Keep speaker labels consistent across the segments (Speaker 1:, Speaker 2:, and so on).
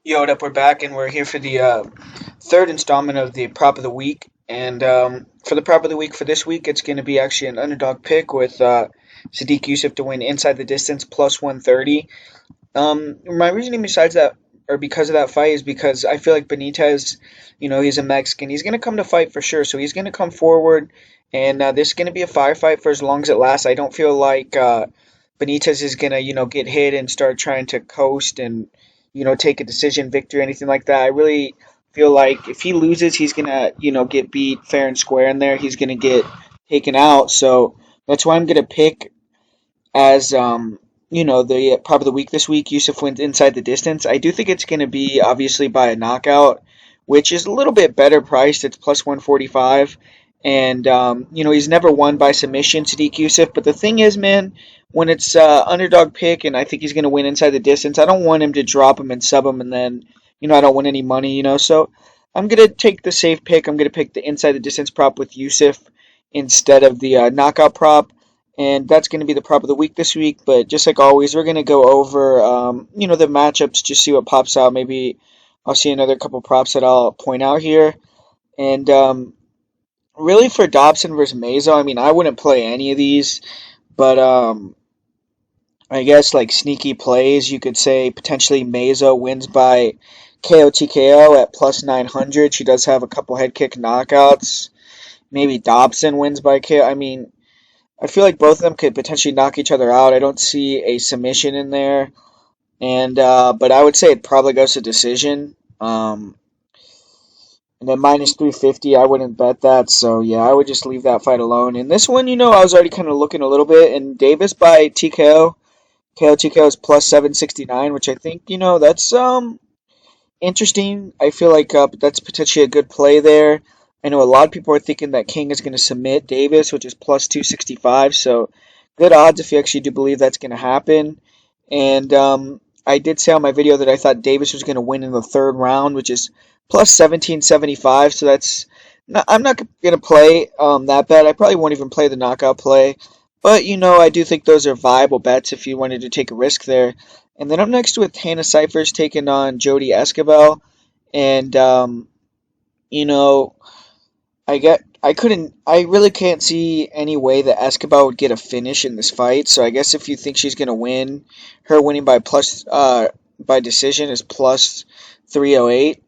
Speaker 1: Yo, what up? We're back, and we're here for the third installment of the prop of the week. And for the prop of the week for this week, it's going to be actually an underdog pick with Sodiq Yusuff to win inside the distance plus 130. My reasoning besides that, or because of that fight, is because I feel like Benitez, he's a Mexican. He's going to come to fight for sure. So he's going to come forward, and this is going to be a firefight for as long as it lasts. I don't feel like Benitez is going to, get hit and start trying to coast and, take a decision victory or anything like that. I really feel like if he loses, he's going to, get beat fair and square in there. He's going to get taken out. So that's why I'm going to pick as the prop of the week this week. Yusuf wins inside the distance. I do think it's going to be obviously by a knockout, which is a little bit better priced. It's plus 145, and he's never won by submission, Sadiq Yusuf. But the thing is, man, when it's underdog pick, and I think he's going to win inside the distance, I don't want him to drop him and sub him, and then I don't win any money. So I'm going to take the safe pick. I'm going to pick the inside the distance prop with Yusuf instead of the knockout prop, and that's going to be the prop of the week this week. But just like always, we're going to go over, the matchups, just see what pops out. Maybe I'll see another couple props that I'll point out here. And really for Dobson versus Mazo, I mean, I wouldn't play any of these, but I guess like sneaky plays, you could say potentially Mazo wins by KO TKO at plus 900. She does have a couple head kick knockouts. Maybe Dobson wins by KO. I mean, I feel like both of them could potentially knock each other out. I don't see a submission in there, and but I would say it probably goes to decision. And then minus 350, I wouldn't bet that. So yeah, I would just leave that fight alone. And this one, I was already kind of looking a little bit. And Davis by TKO, KO TKO is plus 769, which I think that's interesting. I feel like that's potentially a good play there. I know a lot of people are thinking that King is going to submit Davis, which is plus 265. So good odds if you actually do believe that's going to happen. And I did say on my video that I thought Davis was going to win in the third round, which is plus 1775. So I'm not going to play that bet. I probably won't even play the knockout play. But, I do think those are viable bets if you wanted to take a risk there. And then up next with Hannah Cyphers taking on Jody Escobar. And, you know, I really can't see any way that Escobar would get a finish in this fight. So I guess if you think she's gonna win, her winning by decision is plus 308.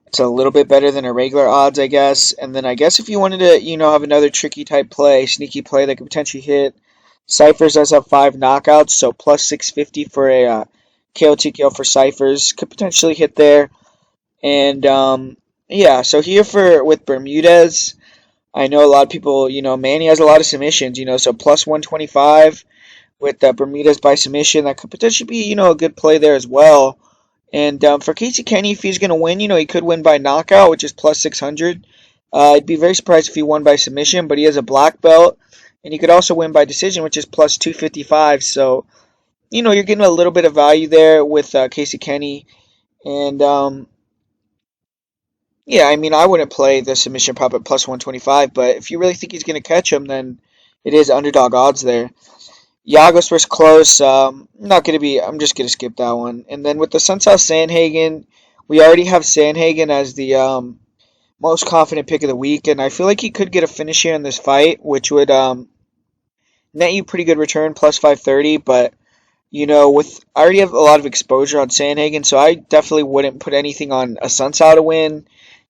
Speaker 1: It's a little bit better than her regular odds, I guess. And then I guess if you wanted to, have another tricky type play, sneaky play that could potentially hit, Cyphers does have 5 knockouts, so plus 650 for a KO TKO for Cyphers could potentially hit there. And yeah, so here for with Bermudez, I know a lot of people, Manny has a lot of submissions, so plus 125 with Bermudez by submission, that could potentially be, a good play there as well. And for Casey Kenny, if he's going to win, he could win by knockout, which is plus 600. I'd be very surprised if he won by submission, but he has a black belt, and he could also win by decision, which is plus 255. So, you're getting a little bit of value there with Casey Kenny. And yeah, I mean, I wouldn't play the submission prop at plus 125, but if you really think he's going to catch him, then it is underdog odds there. Yagos versus Close, not going to be, I'm just going to skip that one. And then with the Sun South Sandhagen, we already have Sandhagen as the most confident pick of the week, and I feel like he could get a finish here in this fight, which would net you pretty good return, plus 530, but with I already have a lot of exposure on Sandhagen, so I definitely wouldn't put anything on a Sun South to win.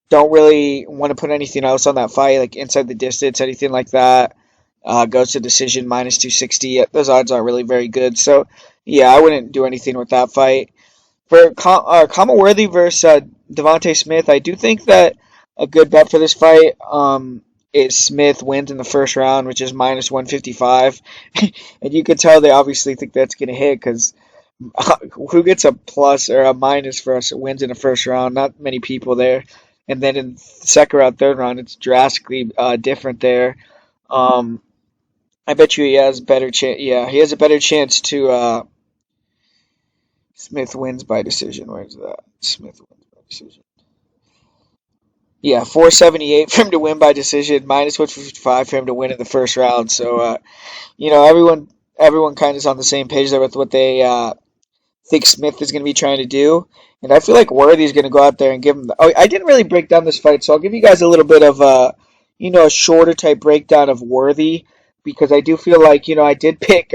Speaker 1: Don't really want to put anything else on that fight, like inside the distance, anything like that. Goes to decision minus 260. Those odds aren't really very good. So, yeah, I wouldn't do anything with that fight. For Kama Worthy versus Devontae Smith, I do think that a good bet for this fight is Smith wins in the first round, which is minus 155. And you can tell they obviously think that's going to hit because who gets a plus or a minus for us wins in the first round? Not many people there. And then in second round, third round, it's drastically different there. I bet you he has better chance. Yeah, he has a better chance to. Smith wins by decision. Where's that? Smith wins by decision. Yeah, 478 for him to win by decision, minus 155 for him to win in the first round. So, everyone kind of is on the same page there with what they think Smith is going to be trying to do. And I feel like Worthy's going to go out there and give him. Oh, I didn't really break down this fight, so I'll give you guys a little bit of a shorter type breakdown of Worthy because I do feel like I did pick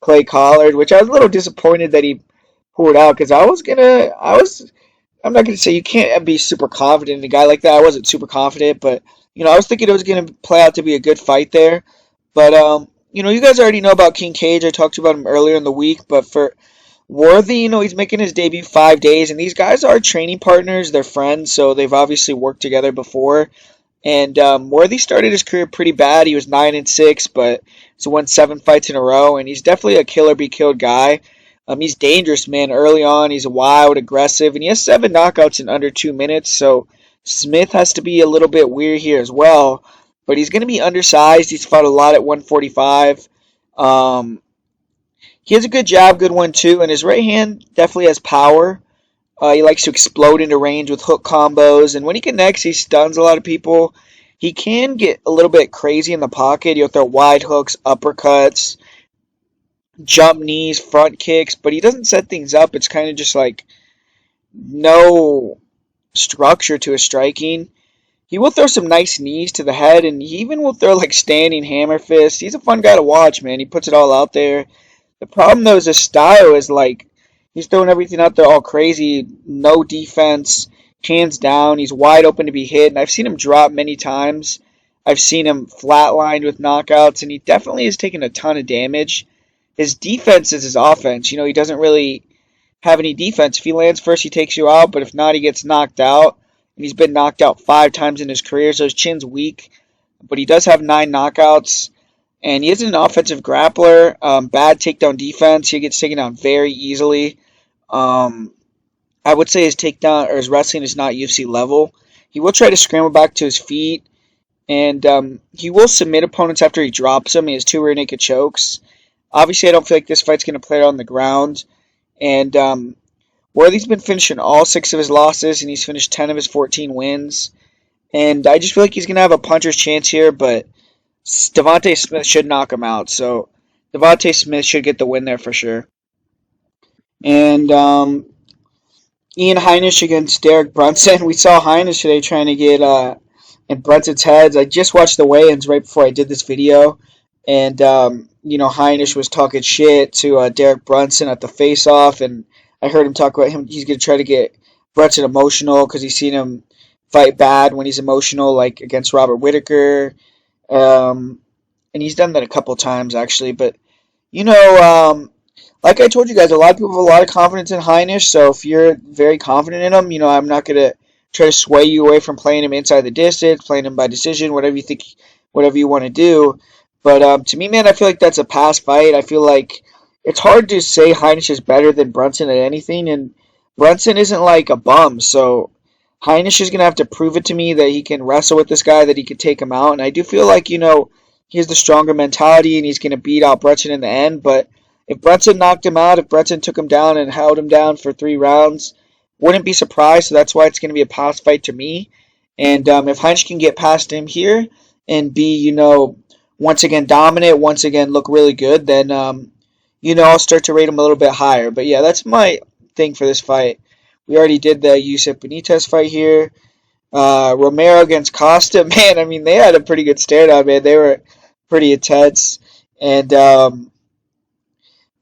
Speaker 1: Clay Collard, which I was a little disappointed that he pulled out because I'm not gonna say you can't be super confident in a guy like that. I wasn't super confident, but I was thinking it was gonna play out to be a good fight there. But you guys already know about King Cage. I talked about him earlier in the week, but for Worthy, he's making his debut 5 days, and these guys are training partners. They're friends, so they've obviously worked together before. And Worthy started his career pretty bad. He was 9-6, but he's won 7 fights in a row, and he's definitely a killer be killed guy. He's dangerous, man. Early on, he's wild, aggressive, and he has 7 knockouts in under 2 minutes. So Smith has to be a little bit weird here as well. But he's going to be undersized. He's fought a lot at 145. He has a good jab, good one too, and his right hand definitely has power. He likes to explode into range with hook combos, and when he connects, he stuns a lot of people. He can get a little bit crazy in the pocket. He'll throw wide hooks, uppercuts, jump knees, front kicks, but he doesn't set things up. It's kind of just like no structure to his striking. He will throw some nice knees to the head, and he even will throw like standing hammer fists. He's a fun guy to watch, man. He puts it all out there. The problem though is his style is like he's throwing everything out there all crazy, no defense, hands down. He's wide open to be hit, and I've seen him drop many times. I've seen him flatlined with knockouts, and he definitely has taken a ton of damage. His defense is his offense. He doesn't really have any defense. If he lands first, he takes you out, but if not, he gets knocked out. And he's been knocked out 5 times in his career, so his chin's weak. But he does have 9 knockouts. And he is an offensive grappler. Bad takedown defense. He gets taken down very easily. I would say his takedown or his wrestling is not UFC level. He will try to scramble back to his feet. And he will submit opponents after he drops them. He has 2 rear naked chokes. Obviously, I don't feel like this fight's going to play out on the ground. And Worthy's been finishing all 6 of his losses, and he's finished 10 of his 14 wins. And I just feel like he's going to have a puncher's chance here, but Devontae Smith should knock him out. So Devontae Smith should get the win there for sure. And Ian Heinisch against Derek Brunson. We saw Heinisch today trying to get in Brunson's heads. I just watched the weigh-ins right before I did this video. And, Heinisch was talking shit to Derek Brunson at the face-off. And I heard him talk about him. He's going to try to get Brunson emotional because he's seen him fight bad when he's emotional, like against Robert Whittaker. And he's done that a couple times, actually. But, like I told you guys, a lot of people have a lot of confidence in Heinisch. So if you're very confident in him, I'm not going to try to sway you away from playing him inside the distance, playing him by decision, whatever you want to do. But to me, man, I feel like that's a pass fight. I feel like it's hard to say Heinisch is better than Brunson at anything. And Brunson isn't like a bum. So Heinisch is going to have to prove it to me that he can wrestle with this guy, that he can take him out. And I do feel like, he has the stronger mentality and he's going to beat out Brunson in the end. But if Brunson knocked him out, if Brunson took him down and held him down for 3 rounds, wouldn't be surprised. So that's why it's going to be a pass fight to me. And if Heinisch can get past him here and be, once again dominant, once again look really good, then, I'll start to rate him a little bit higher. But yeah, that's my thing for this fight. We already did the Yusuff Benitez fight here. Romero against Costa, man, I mean, they had a pretty good stare down, man. They were pretty intense. And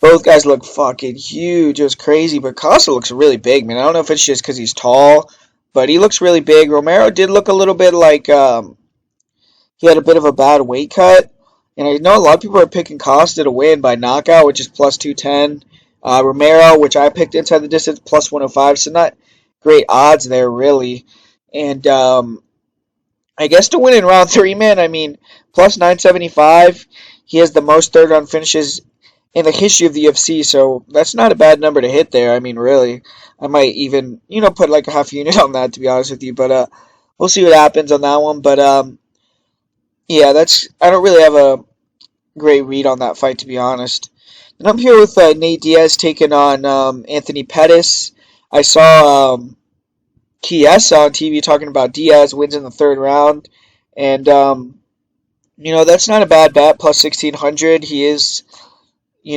Speaker 1: both guys look fucking huge. It was crazy, but Costa looks really big, man. I don't know if it's just because he's tall, but he looks really big. Romero did look a little bit like he had a bit of a bad weight cut. And I know a lot of people are picking Costa to win by knockout, which is plus 210. Romero, which I picked inside the distance, plus 105. So not great odds there, really. And I guess to win in round 3, man, I mean, plus 975. He has the most third round finishes in the history of the UFC. So that's not a bad number to hit there. I mean, really. I might even, put like a half unit on that, to be honest with you. But we'll see what happens on that one. But yeah, I don't really have a great read on that fight, to be honest. And I'm here with Nate Diaz taking on Anthony Pettis. I saw Chiesa on TV talking about Diaz wins in the 3rd round. And, that's not a bad bet, plus 1,600. He is,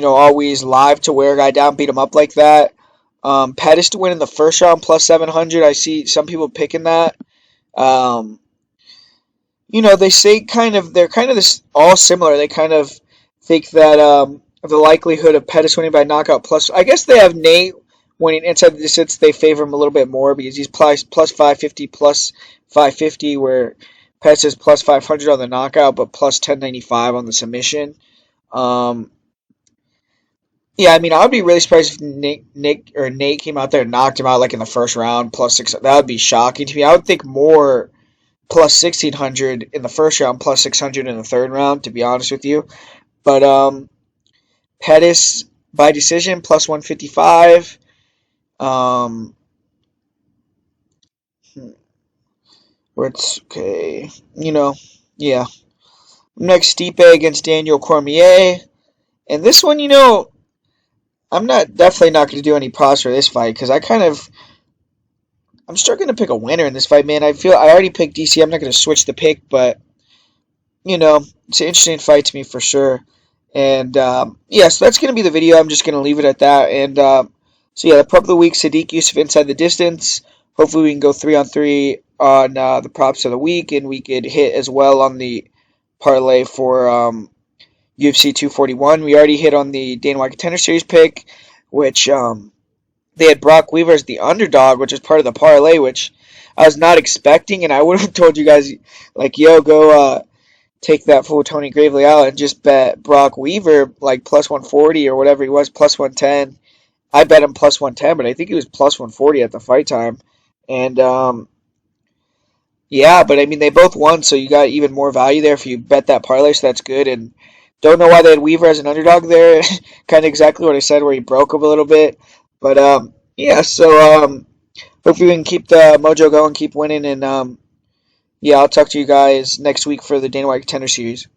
Speaker 1: always live to wear a guy down, beat him up like that. Pettis to win in the first round plus 700. I see some people picking that. Um, they say they're kind of this all similar. They kind of think that the likelihood of Pettis winning by knockout plus, I guess they have Nate winning inside the distance. They favor him a little bit more because he's plus 550, plus 550, where Pettis is plus 500 on the knockout, but plus 1095 on the submission. Um, yeah, I mean, I would be really surprised if Nate came out there and knocked him out like in the first round plus six. That would be shocking to me. I would think more plus 1600 in the first round, plus 600 in the third round, to be honest with you. But Pettis by decision plus 155. Um, where it's okay, yeah. Next, Stipe against Daniel Cormier, and this one, I'm definitely not going to do any props for this fight because I'm struggling to pick a winner in this fight, man. I feel I already picked DC. I'm not going to switch the pick, but it's an interesting fight to me for sure. And yeah, so that's going to be the video. I'm just going to leave it at that. And so yeah, the prop of the week, Sodiq Yusuff inside the distance. Hopefully we can go 3-on-3 on the props of the week, and we could hit as well on the parlay for UFC 241. We already hit on the Dana White Contender Series pick, which they had Brock Weaver as the underdog, which is part of the parlay, which I was not expecting, and I would have told you guys, like, yo, go take that fool Tony Gravely out and just bet Brock Weaver, like, plus 140 or whatever he was, plus 110. I bet him plus 110, but I think he was plus 140 at the fight time. And, yeah, but I mean, they both won, so you got even more value there if you bet that parlay, so that's good. And don't know why they had Weaver as an underdog there. Kind of exactly what I said, where he broke him a little bit. But, yeah, so hopefully we can keep the mojo going, keep winning, and, yeah, I'll talk to you guys next week for the Dana White Contender Series.